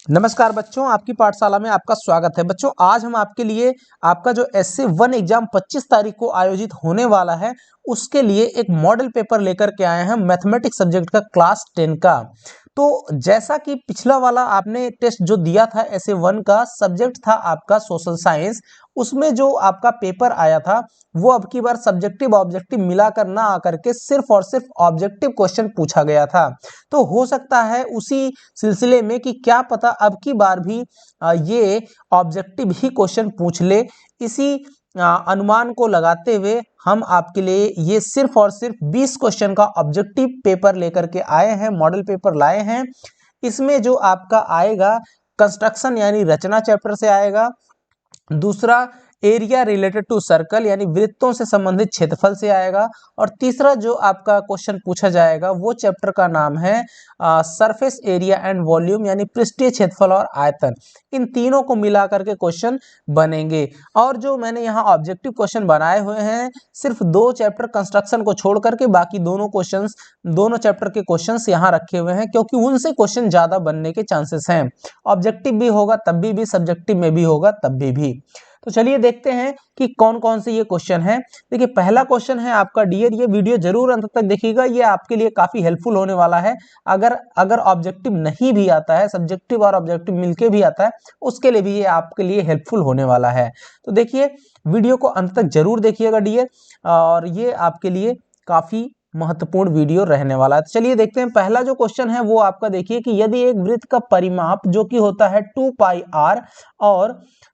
नमस्कार बच्चों, आपकी पाठशाला में आपका स्वागत है। बच्चों, आज हम आपके लिए आपका जो एसए 1 एग्जाम 25 तारीख को आयोजित होने वाला है, उसके लिए एक मॉडल पेपर लेकर के आए हैं मैथमेटिक्स सब्जेक्ट का क्लास 10 का। तो जैसा कि पिछला वाला आपने टेस्ट जो दिया था एसए 1 का, सब्जेक्ट था आपका सोशल साइंस, उसमें जो आपका पेपर आया था वो अब की बार सब्जेक्टिव ऑब्जेक्टिव मिलाकर ना आकर के सिर्फ और सिर्फ ऑब्जेक्टिव क्वेश्चन पूछा गया था। तो हो सकता है उसी सिलसिले में कि क्या पता अब की बार भी ये ऑब्जेक्टिव ही क्वेश्चन पूछ ले। इसी अनुमान को लगाते हुए हम आपके लिए ये सिर्फ और सिर्फ 20 क्वेश्चन का ऑब्जेक्टिव पेपर लेकर के आए हैं, मॉडल पेपर लाए हैं। इसमें जो आपका आएगा कंस्ट्रक्शन यानी रचना चैप्टर से आएगा, दूसरा एरिया रिलेटेड टू सर्कल यानी वृत्तों से संबंधित क्षेत्रफल से आएगा, और तीसरा जो आपका क्वेश्चन पूछा जाएगा वो चैप्टर का नाम है सरफेस एरिया एंड वॉल्यूम यानी पृष्ठीय क्षेत्रफल और आयतन। इन तीनों को मिला करके क्वेश्चन बनेंगे। और जो मैंने यहाँ ऑब्जेक्टिव क्वेश्चन बनाए हुए हैं, सिर्फ 2 चैप्टर कंस्ट्रक्शन को छोड़ करके बाकी दोनों चैप्टर के क्वेश्चंस यहाँ रखे हुए हैं, क्योंकि उनसे क्वेश्चन ज्यादा बनने के चांसेस हैं। ऑब्जेक्टिव भी होगा तब भी, सब्जेक्टिव में भी होगा तब भी। तो चलिए देखते हैं कि कौन कौन से ये क्वेश्चन है। देखिए, पहला क्वेश्चन है आपका डियर, ये वीडियो जरूर अंत तक देखिएगा, ये आपके लिए काफी हेल्पफुल होने वाला है। अगर ऑब्जेक्टिव नहीं भी आता है, सब्जेक्टिव और ऑब्जेक्टिव मिलके भी आता है, उसके लिए भी ये आपके लिए हेल्पफुल होने वाला है। तो देखिए, वीडियो को अंत तक जरूर देखिएगा डियर, और ये आपके लिए काफी महत्वपूर्ण वीडियो रहने वाला है। तो चलिए देखते हैं, पहला जो क्वेश्चन है वो आपका देखिए कि यदि एक वृत्त का परिमाप जो कि होता है 2 पाई r और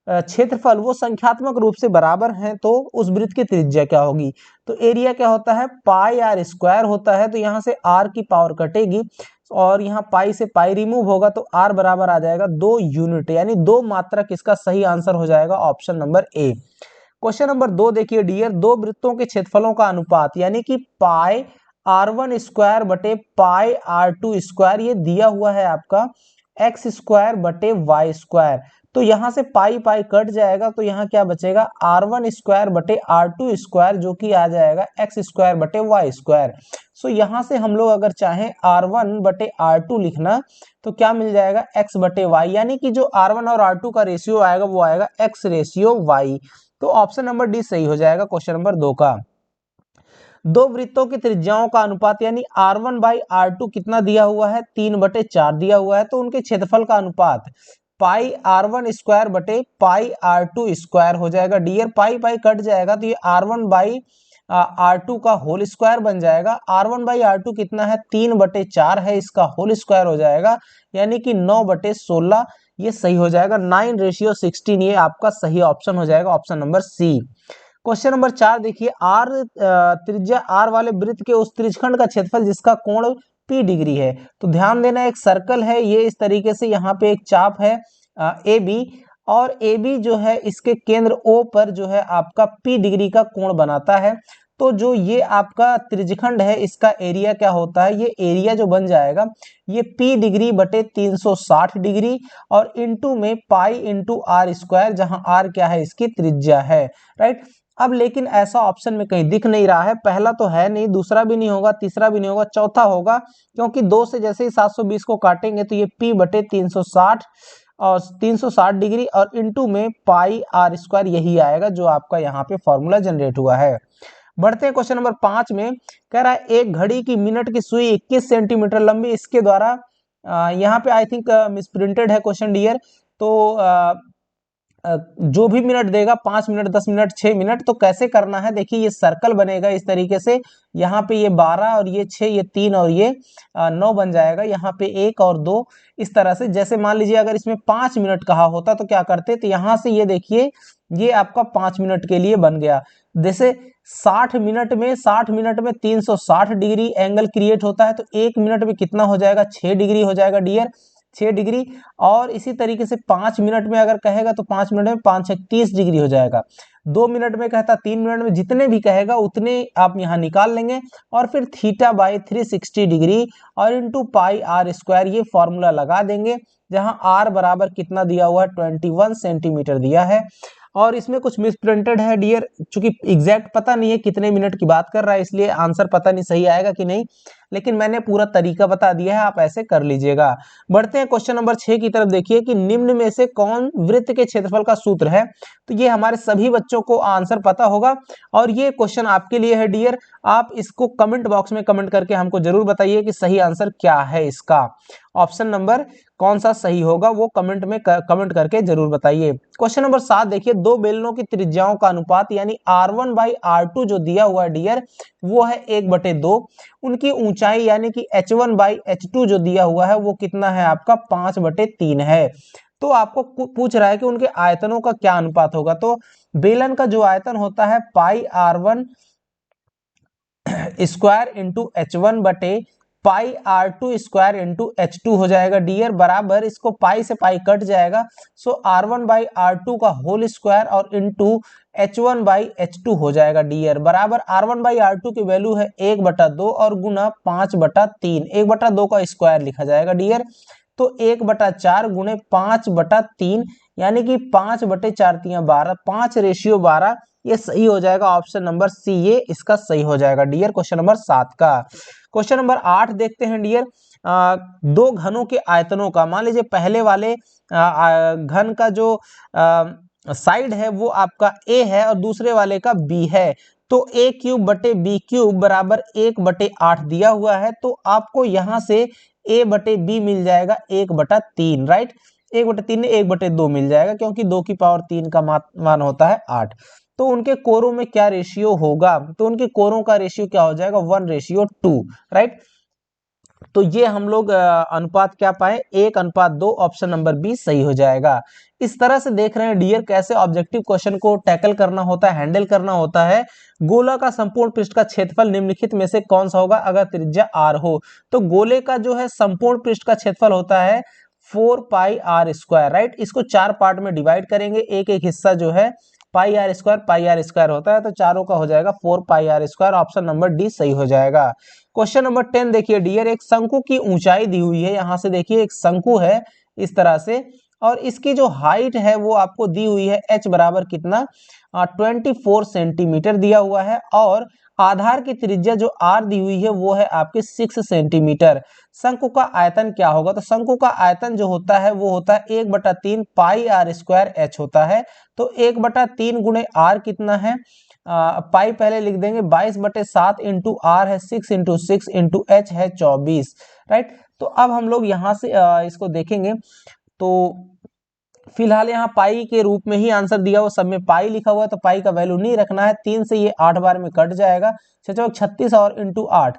क्षेत्रफल वो संख्यात्मक रूप से बराबर हैं, तो उस वृत्त की त्रिज्या क्या होगी। तो एरिया क्या होता है, पाई आर स्क्वायर होता है, तो यहाँ से r की पावर कटेगी और यहाँ पाई से पाई रिमूव होगा, तो r बराबर आ जाएगा 2 यूनिट, यानी 2 मात्रक। इसका सही आंसर हो जाएगा option number A. Question number 2 देखिए डियर, दो वृत्तों के क्षेत्रफलों का अनुपात यानी कि पाई r1 स्क्वायर बटे पाई r2 स्क्वायर, ये दिया हुआ है आपका एक्स स्क्वायर बटे वाई स्क्वायर। तो यहाँ से पाई पाई कट जाएगा, तो यहाँ क्या बचेगा, r1 स्क्वायर बटे r2 स्क्वायर, जो कि आ जाएगा एक्स स्क्वायर बटे वाई स्क्वायर। सो यहाँ से हम लोग अगर चाहें r1 बटे r2 लिखना, तो क्या मिल जाएगा, x बटे वाई, यानी कि जो r1 और r2 का रेशियो आएगा वो आएगा x रेशियो y। तो ऑप्शन नंबर डी सही हो जाएगा क्वेश्चन नंबर 2 का। दो वृत्तों की त्रिज्याओं का अनुपात यानी r1 बाई r2 कितना दिया हुआ है, 3/4 दिया हुआ है, तो उनके क्षेत्रफल का अनुपात पाई r1 स्क्वायर बटे पाई r2 स्क्वायर हो जाएगा डियर। पाई पाई कट जाएगा, तो ये r1 बाई r2 का होल स्क्वायर बन जाएगा। r1 बाई r2 कितना है, 3/4 है, इसका होल स्क्वायर हो जाएगा, यानी कि 9/16। ये सही हो जाएगा, 9:16, ये आपका सही ऑप्शन हो जाएगा, option number C. Question number 4 देखिए, त्रिज्या आर वाले वृत्त के उस त्रिज्यखंड का क्षेत्रफल जिसका कोण P डिग्री है। तो ध्यान देना, एक सर्कल है ये, इस तरीके से यहाँ पे एक चाप है ए बी, और ए बी जो है इसके केंद्र O पर जो है आपका P डिग्री का कोण बनाता है। तो जो ये आपका त्रिज्यखंड है, इसका एरिया क्या होता है, ये एरिया जो बन जाएगा ये P डिग्री बटे 360 डिग्री और इंटू में पाई इंटू आर स्क्वायर, जहां आर क्या है, इसकी त्रिज्या है, राइट। अब लेकिन ऐसा ऑप्शन में कहीं दिख नहीं रहा है, पहला तो है नहीं, दूसरा भी नहीं होगा, तीसरा भी नहीं होगा, चौथा होगा, क्योंकि 2 से जैसे ही 720 को काटेंगे तो ये P बटे 360 और 360 डिग्री और इंटू में पाई आर स्क्वायर, यही आएगा जो आपका यहाँ पे फॉर्मूला जनरेट हुआ है। बढ़ते हैं क्वेश्चन नंबर 5 में, कह रहा है एक घड़ी की मिनट की सुई 21 सेंटीमीटर लंबी, इसके द्वारा यहाँ पे आई थिंक मिसप्रिंटेड है क्वेश्चन डियर। तो जो भी मिनट देगा 5 मिनट, 10 मिनट, 6 मिनट, तो कैसे करना है, देखिए ये सर्कल बनेगा इस तरीके से, यहाँ पे ये 12 और ये 6, ये 3 और ये 9 बन जाएगा, यहाँ पे 1 और 2, इस तरह से। जैसे मान लीजिए अगर इसमें 5 मिनट कहा होता तो क्या करते, तो यहाँ से ये देखिए ये आपका 5 मिनट के लिए बन गया। जैसे 60 मिनट में 360 डिग्री एंगल क्रिएट होता है, तो 1 मिनट में कितना हो जाएगा, 6 डिग्री हो जाएगा डियर, 6 डिग्री। और इसी तरीके से 5 मिनट में अगर कहेगा तो 5 मिनट में 5 30 डिग्री हो जाएगा। 2 मिनट में कहता, 3 मिनट में, जितने भी कहेगा उतने आप यहाँ निकाल लेंगे, और फिर थीटा बाई 360 डिग्री और इंटू पाई आर स्क्वायर, ये फॉर्मूला लगा देंगे, जहाँ आर बराबर कितना दिया हुआ है, 21 सेंटीमीटर दिया है। और इसमें कुछ मिसप्रिंटेड है डियर, चूंकि एग्जैक्ट पता नहीं है कितने मिनट की बात कर रहा है, इसलिए आंसर पता नहीं सही आएगा कि नहीं। लेकिन मैंने पूरा तरीका बता दिया है, आप ऐसे कर लीजिएगा। बढ़ते हैं क्वेश्चन नंबर 6 की तरफ। देखिए कि निम्न में से कौन वृत्त के क्षेत्रफल का सूत्र है। तो ये हमारे सभी बच्चों को आंसर पता होगा और ये क्वेश्चन आपके लिए है डियर। आप इसको कमेंट बॉक्स में कमेंट करके हमको जरूर बताइए कि सही आंसर क्या है इसका। ऑप्शन नंबर कौन सा सही होगा वो कमेंट में कमेंट करके जरूर बताइए। क्वेश्चन नंबर 7 देखिए, दो बेलनों की त्रिज्याओं का अनुपात यानी R1/R2 जो दिया हुआ है डियर, वो है 1/2। उनकी ऊंचाई यानी कि H1/H2 जो दिया हुआ है वो कितना है आपका 5/3 है। तो आपको पूछ रहा है कि उनके आयतनों का क्या अनुपात होगा। तो बेलन का जो आयतन होता है पाई R1 स्क्वायर इंटू H1 बटे पाई R2 स्क्वायर इंटू H2 हो जाएगा डियर, बराबर इसको पाई से पाई कट जाएगा, सो R1/R2 का होल स्क्वायर और इंटू H1/H2 हो जाएगा डियर, बराबर R1/R2 की वैल्यू है 1/2 और गुना 5/3, 1/2 का स्क्वायर लिखा जाएगा डियर। तो 1/4 गुणे 5/3 यानी कि 5/4 5/12, ये सही हो जाएगा। ऑप्शन नंबर सी ये इसका सही हो जाएगा डियर, क्वेश्चन नंबर 7 का। क्वेश्चन नंबर 8 देखते हैं डियर। दो घनों के आयतनों का, मान लीजिए पहले वाले घन का जो साइड है वो आपका a है और दूसरे वाले का b है। तो a³ बटे b³ बराबर 1/8 दिया हुआ है। तो आपको यहां से a बटे b मिल जाएगा 1/3, राइट। 1/3 ने 1/2 मिल जाएगा क्योंकि 2 की पावर 3 का मान होता है 8। तो उनके कोरों में क्या रेशियो होगा। तो उनके कोरों का रेशियो क्या हो जाएगा 1:2, राइट। तो ये हम लोग अनुपात क्या पाए 1:2, ऑप्शन नंबर बी सही हो जाएगा। इस तरह से देख रहे हैं डियर कैसे ऑब्जेक्टिव क्वेश्चन को टैकल करना होता है, हैंडल करना होता है। गोला का संपूर्ण पृष्ठ का क्षेत्रफल निम्नलिखित में से कौन सा होगा अगर त्रिज्या r हो। तो गोले का जो है संपूर्ण पृष्ठ का क्षेत्रफल होता है 4πr², राइट। इसको 4 पार्ट में डिवाइड करेंगे, एक एक हिस्सा जो है πr² होता है, तो चारों का हो जाएगा 4πr², ऑप्शन नंबर डी सही हो जाएगा। क्वेश्चन नंबर 10 देखिए डियर, एक शंकु की ऊंचाई दी हुई है, यहां से देखिए एक शंकु है इस तरह से, और इसकी जो हाइट है वो आपको दी हुई है h बराबर कितना 24 सेंटीमीटर दिया हुआ है, और आधार की त्रिज्या जो r दी हुई है वो है आपके 6 सेंटीमीटर। शंकु का आयतन क्या होगा। तो शंकु का आयतन जो होता है वो होता है 1/3 पाई r² h होता है। तो 1/3 गुणे r कितना है, पाई पहले लिख देंगे 22/7 इंटू r है 6 इंटू 6 इंटू h है 24, राइट। तो अब हम लोग यहाँ से इसको देखेंगे। तो फिलहाल यहाँ पाई के रूप में ही आंसर दिया हुआ, सब में पाई लिखा हुआ है, तो पाई का वैल्यू नहीं रखना है। 3 से ये 8 बार में कट जाएगा, 36 और इंटू 8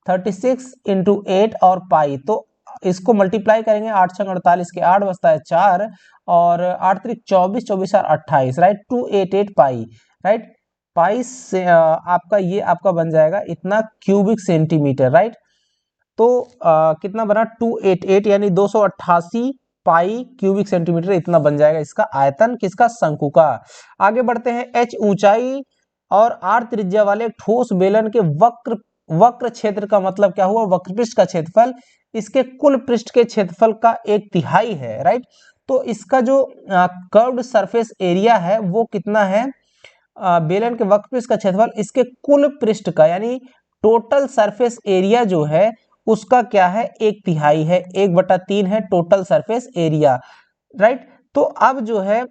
36 इंटू 8 और पाई, तो इसको मल्टीप्लाई करेंगे 8 6 48 के 8 बचता है 4 और 8 3 24 24 और 28, राइट। 288 पाई, राइट। पाई से आपका ये आपका बन जाएगा इतना क्यूबिक सेंटीमीटर, राइट। तो कितना बना 288 यानी 288 पाई क्यूबिक सेंटीमीटर, इतना बन जाएगा इसका आयतन किसका शंकु का। आगे बढ़ते हैं। h ऊंचाई और r त्रिज्या वाले ठोस बेलन के वक्र क्षेत्र का मतलब क्या हुआ, वक्र पृष्ठ का क्षेत्रफल इसके कुल पृष्ठ के क्षेत्रफल का 1/3 है, राइट। तो इसका जो कर्व्ड सरफेस एरिया है वो कितना है, बेलन के वक्र पृष्ठ का क्षेत्रफल इसके कुल पृष्ठ का यानी टोटल सरफेस एरिया जो है उसका क्या है 1/3 है, 1/3 है टोटल सरफेस एरिया, राइट। तो अब जो है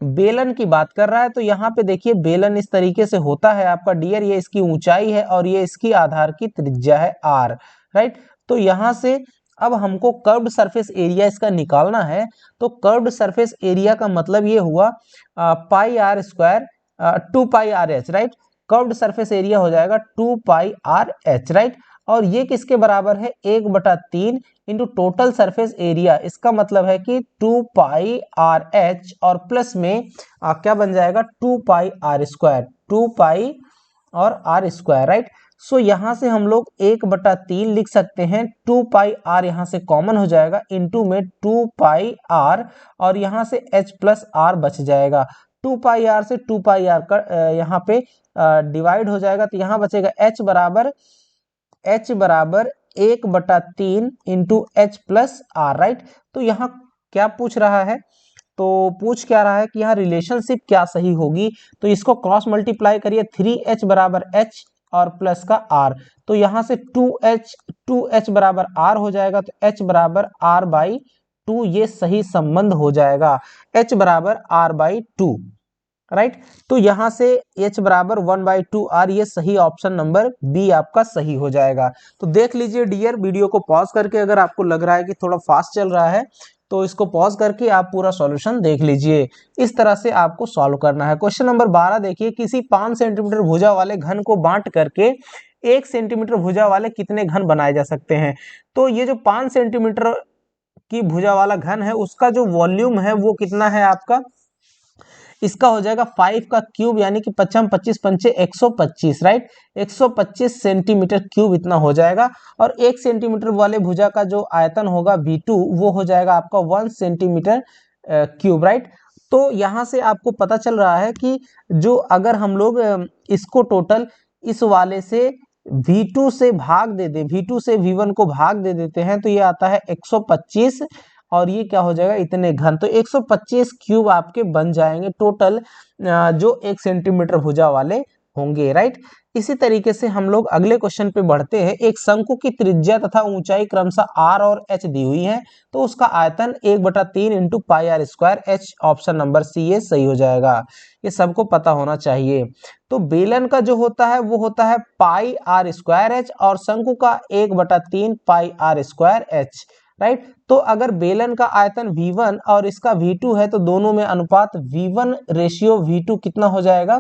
बेलन की बात कर रहा है, तो यहाँ पे देखिए बेलन इस तरीके से होता है आपका डियर, ये इसकी ऊंचाई है और ये इसकी आधार की त्रिज्या है r, राइट। तो यहाँ से अब हमको कर्व्ड सरफेस एरिया इसका निकालना है। तो कर्व्ड सरफेस एरिया का मतलब ये हुआ πr², 2πrh, right. Curved surface area हो जाएगा 2πrh, राइट। और ये किसके बराबर है 1/3 इंटू टोटल सरफेस एरिया, इसका मतलब है कि 2πrh और प्लस में क्या बन जाएगा 2πr², 2π और r², राइट। सो यहां से हम लोग 1/3 लिख सकते हैं, 2πr यहां से कॉमन हो जाएगा, इंटू में 2πr और यहां से h प्लस r बच जाएगा। 2πr से 2πr का यहाँ पे डिवाइड हो जाएगा, तो यहाँ बचेगा h बराबर 1/3 into h plus r, right. तो यहाँ क्या पूछ रहा है, तो पूछ क्या रहा है कि यहाँ रिलेशनशिप क्या सही होगी। तो इसको क्रॉस मल्टीप्लाई करिए, 3h बराबर h और प्लस का आर, तो यहाँ से 2h बराबर आर हो जाएगा, तो h बराबर आर बाई 2 ये सही संबंध हो जाएगा, h बराबर आर बाई 2, राइट। तो यहाँ से h बराबर 1/2 आर, ये सही ऑप्शन नंबर बी आपका सही हो जाएगा। तो देख लीजिए डियर, वीडियो को पॉज करके अगर आपको लग रहा है कि थोड़ा फास्ट चल रहा है तो इसको पॉज करके आप पूरा सॉल्यूशन देख लीजिए। इस तरह से आपको सॉल्व करना है। क्वेश्चन नंबर 12 देखिए, किसी 5 सेंटीमीटर भुजा वाले घन को बांट करके 1 सेंटीमीटर भुजा वाले कितने घन बनाए जा सकते हैं। तो ये जो 5 सेंटीमीटर की भुजा वाला घन है उसका जो वॉल्यूम है वो कितना है आपका, इसका हो जाएगा 5 का क्यूब, यानी कि 55 25 पंचे 125, राइट। 125 सेंटीमीटर क्यूब इतना हो जाएगा। और 1 सेंटीमीटर वाले भुजा का जो आयतन होगा V2 वो हो जाएगा आपका 1 सेंटीमीटर क्यूब, राइट। तो यहाँ से आपको पता चल रहा है कि जो अगर हम लोग इसको टोटल इस वाले से V2 से भाग दे दे, V2 से V1 को भाग दे देते हैं तो ये आता है 125, और ये क्या हो जाएगा इतने घन। तो 125 क्यूब आपके बन जाएंगे टोटल जो 1 सेंटीमीटर भुजा वाले होंगे, राइट। इसी तरीके से हम लोग अगले क्वेश्चन पे बढ़ते हैं। एक शंकु की त्रिज्या तथा ऊंचाई क्रमशः r और h दी हुई है, तो उसका आयतन 1/3 into pi R square h, option number C ये सही हो जाएगा। ये सबको पता होना चाहिए। तो बेलन का जो होता है वो होता है पाई आर स्क्वायर एच, और शंकु का 1/3 पाई आर स्क्वायर एच, राइट। तो अगर बेलन का आयतन V1 और इसका V2 है तो दोनों में अनुपात V1 रेशियो V2 कितना हो जाएगा,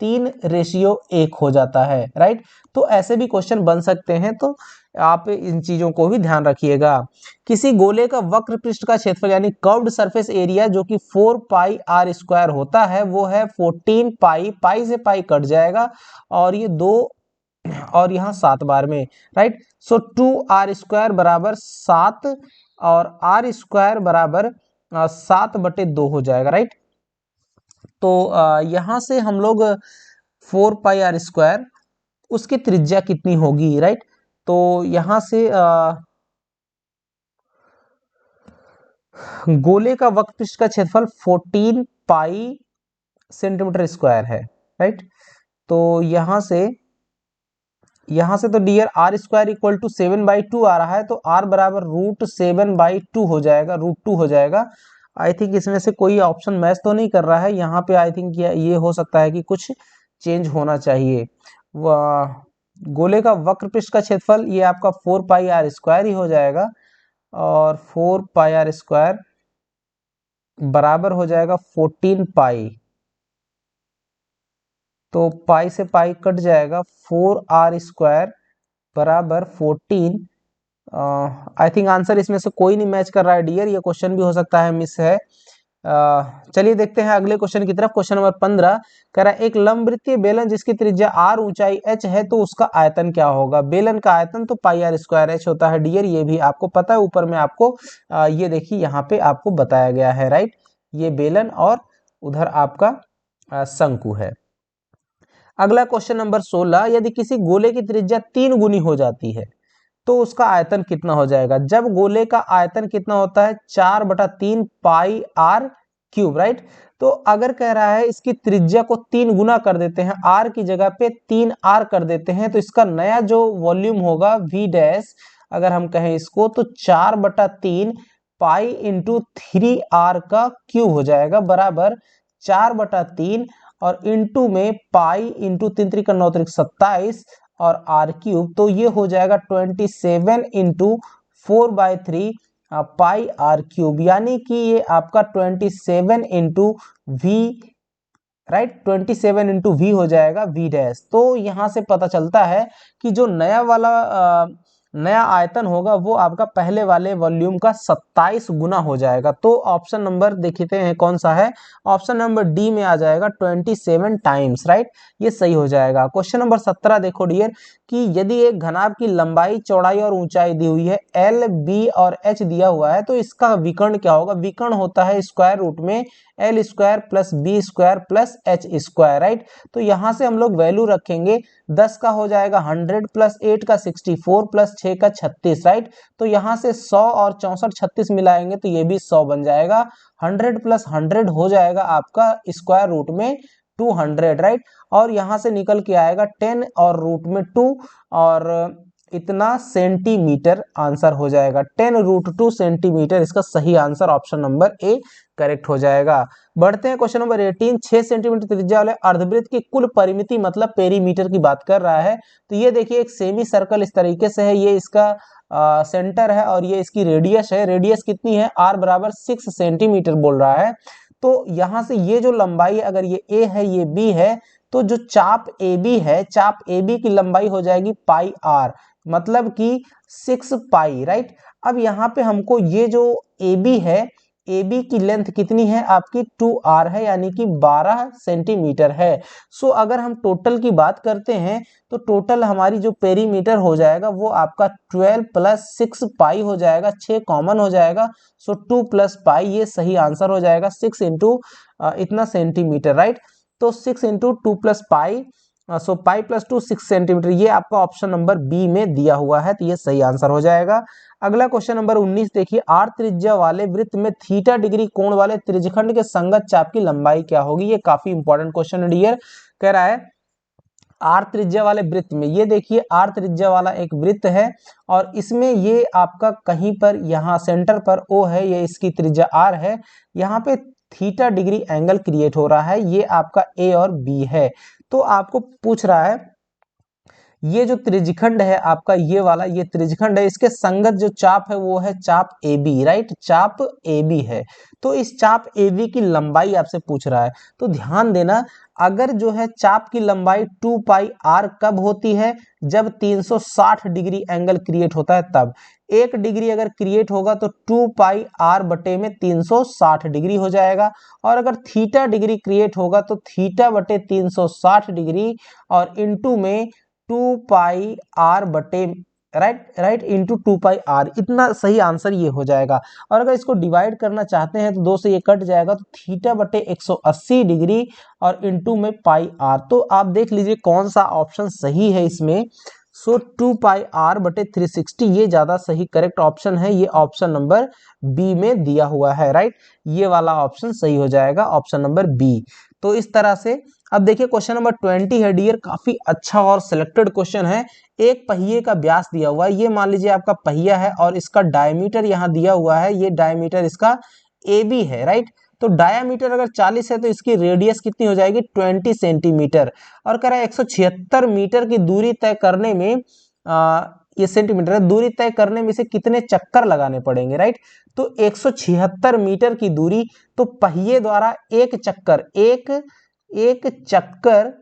3:1 हो जाता है, राइट। तो ऐसे भी क्वेश्चन बन सकते हैं, तो आप इन चीजों को भी ध्यान रखिएगा। किसी गोले का वक्र पृष्ठ का क्षेत्रफल यानी कर्व्ड सरफेस एरिया जो कि 4 पाई आर स्क्वायर होता है वो है 14 पाई, पाई से पाई कट जाएगा और ये 2 और यहाँ 7 बार में, राइट। सो 2r स्क्वायर बराबर 7 और r स्क्वायर बराबर 7/2 हो जाएगा, राइट। तो यहाँ से हम लोग 4 पाई आर स्क्वायर उसकी त्रिज्या कितनी होगी, राइट। तो यहाँ से गोले का वक्र पृष्ठ का क्षेत्रफल 14 पाई सेंटीमीटर स्क्वायर है, राइट। तो यहाँ से तो dear r square equal to 7/2 आ रहा है, तो r बराबर √7/2 हो जाएगा, √2 हो जाएगा। आई थिंक इसमें से कोई ऑप्शन मैच तो नहीं कर रहा है यहाँ पे। आई थिंक ये हो सकता है कि कुछ चेंज होना चाहिए। गोले का वक्र पृष्ठ का क्षेत्रफल ये आपका 4 पाई आर स्क्वायर ही हो जाएगा, और 4 पाई आर स्क्वायर बराबर हो जाएगा 14 पाई, तो पाई से पाई कट जाएगा, 4r स्क्वायर बराबर 14। आई थिंक आंसर इसमें से कोई नहीं मैच कर रहा है डियर, ये क्वेश्चन भी हो सकता है मिस है। चलिए देखते हैं अगले क्वेश्चन की तरफ। क्वेश्चन नंबर 15 कह रहा है एक लंबवृत्तीय बेलन जिसकी त्रिज्या r ऊंचाई h है तो उसका आयतन क्या होगा। बेलन का आयतन तो पाई आर स्क्वायर h होता है डियर, ये भी आपको पता है। ऊपर में आपको ये देखिए यहाँ पे आपको बताया गया है, राइट। ये बेलन और उधर आपका शंकु है। अगला क्वेश्चन नंबर 16, यदि किसी गोले की त्रिज्या 3 गुनी हो जाती है तो उसका आयतन कितना हो जाएगा। जब गोले का आयतन कितना होता है 4/3 पाई आर क्यूब, राइट। तो अगर कह रहा है इसकी त्रिज्या को 3 गुना कर देते हैं, आर की जगह पे 3r कर देते हैं, तो इसका नया जो वॉल्यूम होगा v डैश, अगर हम कहें इसको तो 4/3 पाई इंटू 3r का क्यूब हो जाएगा, बराबर 4/3 और इंटू में पाई इंटू 3 3 9 27 और आर क्यूब, तो ये हो जाएगा 27 इंटू 4/3 पाई आर क्यूब, यानी कि ये आपका 27 into V, right, 27 into V हो जाएगा v डैश। तो यहां से पता चलता है कि जो नया वाला नया आयतन होगा वो आपका पहले वाले वॉल्यूम का 27 गुना हो जाएगा। तो ऑप्शन नंबर देखते हैं कौन सा है, ऑप्शन नंबर डी में आ जाएगा 27 टाइम्स, राइट। ये सही हो जाएगा। क्वेश्चन नंबर 17 देखो डियर, कि यदि एक घनाभ की लंबाई चौड़ाई और ऊंचाई दी हुई है, एल बी और एच दिया हुआ है, तो इसका विकर्ण क्या होगा। विकर्ण होता है स्क्वायर रूट में L square plus B square plus H square, right. तो यहां से हम लोग वैल्यू रखेंगे, 10 का हो जाएगा 100 प्लस 8 का 64 प्लस 6 का 36, राइट। तो यहां से 100 और 64 36 मिलाएंगे तो ये भी 100 बन जाएगा। 100 प्लस 100 हो जाएगा आपका स्क्वायर रूट में 200, राइट। और यहाँ से निकल के आएगा 10 और रूट में 2 और इतना सेंटीमीटर आंसर हो जाएगा। 10√2 सेंटीमीटर इसका सही answer option number A correct हो जाएगा। बढ़ते हैं क्वेश्चन नंबर 18। 6 सेंटीमीटर त्रिज्या वाले अर्धवृत्त की कुल परिमिति मतलब पेरीमीटर की बात कर रहा है। तो ये देखिए एक सेमी सर्कल इस तरीके से है, ये इसका सेंटर है और ये इसकी रेडियस है। रेडियस कितनी है, r बराबर 6 सेंटीमीटर बोल रहा है। तो यहाँ से ये जो लंबाई अगर ये a है ये b है, तो जो चाप AB है, चाप AB की लंबाई हो जाएगी पाई r, मतलब कि 6 पाई, राइट। अब यहाँ पे हमको ये जो AB है, AB की लेंथ कितनी है आपकी 2r है, यानी कि 12 सेंटीमीटर है। सो अगर हम टोटल की बात करते हैं तो टोटल हमारी जो पेरीमीटर हो जाएगा वो आपका 12 + 6 पाई हो जाएगा, 6 कॉमन हो जाएगा। सो 2 + पाई ये सही आंसर हो जाएगा, 6 इंटू इतना सेंटीमीटर, राइट। तो 6 इंटू 2 + पाई, सो पाई + 2 6 सेंटीमीटर, ये आपका ऑप्शन नंबर बी में दिया हुआ है, तो ये सही आंसर हो जाएगा। अगला क्वेश्चन नंबर 19 देखिए, r त्रिज्या वाले वृत्त में थीटा डिग्री कोण वाले त्रिज्यखंड के संगत चाप की लंबाई क्या होगी। ये काफी इंपॉर्टेंट क्वेश्चन है डियर। कह रहा है r त्रिज्या वाले वृत्त में, ये देखिए r त्रिज्या वाला एक वृत्त है और इसमें ये आपका कहीं पर यहाँ सेंटर पर O है, ये इसकी त्रिज्या r है, यहाँ पे थीटा डिग्री एंगल क्रिएट हो रहा है, ये आपका A और B है। तो आपको पूछ रहा है ये जो त्रिज्यखंड है आपका ये वाला, ये त्रिज्यखंड है, इसके संगत जो चाप है वो है चाप AB, राइट, चाप AB है। तो इस चाप AB की लंबाई आपसे पूछ रहा है। तो ध्यान देना, अगर जो है चाप की लंबाई 2 पाई r कब होती है, जब 360 डिग्री एंगल क्रिएट होता है तब। 1 डिग्री अगर क्रिएट होगा तो 2 पाई r बटे में 360 डिग्री हो जाएगा, और अगर थीटा डिग्री क्रिएट होगा तो थीटा बटे 360 डिग्री और इंटू में 2 पाई r बटे, राइट इंटू 2 पाई r, इतना सही आंसर ये हो जाएगा। और अगर इसको डिवाइड करना चाहते हैं तो 2 से ये कट जाएगा, तो थीटा बटे 180 डिग्री और इंटू में पाई r। तो आप देख लीजिए कौन सा ऑप्शन सही है इसमें। सो 2 पाई r बटे 360 ये ज्यादा सही करेक्ट ऑप्शन है, ये ऑप्शन नंबर बी में दिया हुआ है, राइट। ये वाला ऑप्शन सही हो जाएगा, ऑप्शन नंबर बी। तो इस तरह से अब देखिए क्वेश्चन नंबर 20 है डियर, काफी अच्छा और सिलेक्टेड क्वेश्चन है। एक पहिए का व्यास दिया हुआ है, ये मान लीजिए आपका पहिया है और इसका डायमीटर यहाँ दिया हुआ है, ये डायमीटर इसका AB है, राइट। तो डायमीटर अगर 40 है तो इसकी रेडियस कितनी हो जाएगी 20 सेंटीमीटर। और कह रहा है 176 मीटर की दूरी तय करने में, ये सेंटीमीटर है, दूरी तय करने में इसे कितने चक्कर लगाने पड़ेंगे, राइट। तो 176 मीटर की दूरी, तो पहिए द्वारा एक चक्कर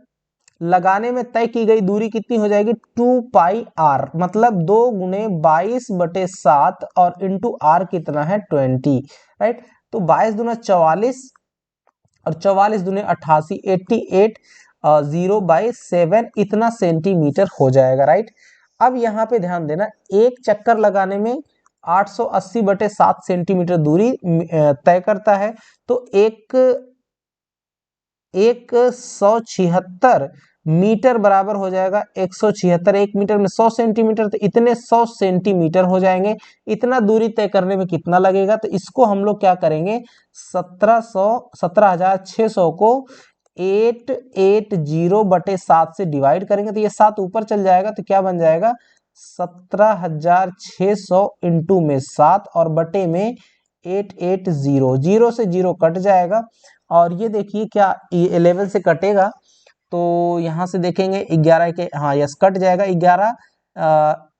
लगाने में तय की गई दूरी कितनी हो जाएगी 2 पाई r, मतलब 2 गुणे 22/7 और इंटू r कितना है 20, राइट। तो 22 दूना 44 और 44 दूने 88, 88 0/7 इतना सेंटीमीटर हो जाएगा, राइट। अब यहाँ पे ध्यान देना, एक चक्कर लगाने में 880/7 सेंटीमीटर दूरी तय करता है। तो 176 मीटर बराबर हो जाएगा 176, 1 मीटर में 100 सेंटीमीटर, तो इतने 100 सेंटीमीटर हो जाएंगे। इतना दूरी तय करने में कितना लगेगा, तो इसको हम लोग क्या करेंगे 17,600 को 880/7 से डिवाइड करेंगे, तो ये 7 ऊपर चल जाएगा, तो क्या बन जाएगा 17,600 इंटू में 7 और बटे में 880, 0 से 0 कट जाएगा। और ये देखिए क्या 11 से कटेगा, तो यहाँ से देखेंगे 11 के, हाँ यस कट जाएगा, 11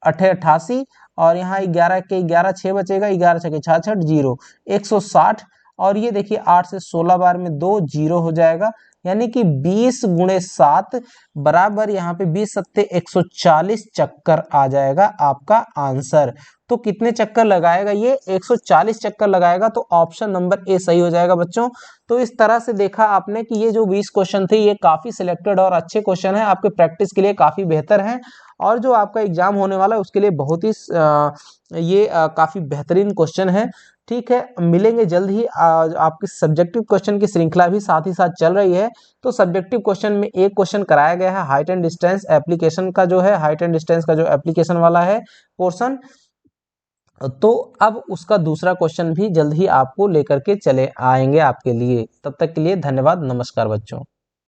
88 और यहाँ 11 के 11 6 बचेगा, 11 6 66 0 160। और ये देखिए 8 से 16 बार में 2 0 हो जाएगा, यानी कि 20 गुणे 7 बराबर यहाँ पे 20 सत्ते 140 चक्कर आ जाएगा आपका आंसर। तो कितने चक्कर लगाएगा ये 140 चक्कर लगाएगा, तो ऑप्शन नंबर ए सही हो जाएगा बच्चों। तो इस तरह से देखा आपने कि ये जो 20 क्वेश्चन थे ये काफी सिलेक्टेड और अच्छे क्वेश्चन है, आपके प्रैक्टिस के लिए काफी बेहतर है, और जो आपका एग्जाम होने वाला है उसके लिए बहुत ही काफी बेहतरीन क्वेश्चन है। ठीक है, मिलेंगे जल्द ही। आपकी सब्जेक्टिव क्वेश्चन की श्रृंखला भी साथ ही साथ चल रही है। तो सब्जेक्टिव क्वेश्चन में एक क्वेश्चन कराया गया है हाइट एंड डिस्टेंस एप्लीकेशन का, जो है हाइट एंड डिस्टेंस का जो एप्लीकेशन वाला है पोर्शन, तो अब उसका दूसरा क्वेश्चन भी जल्द ही आपको लेकर के चले आएंगे आपके लिए। तब तक के लिए धन्यवाद, नमस्कार बच्चों।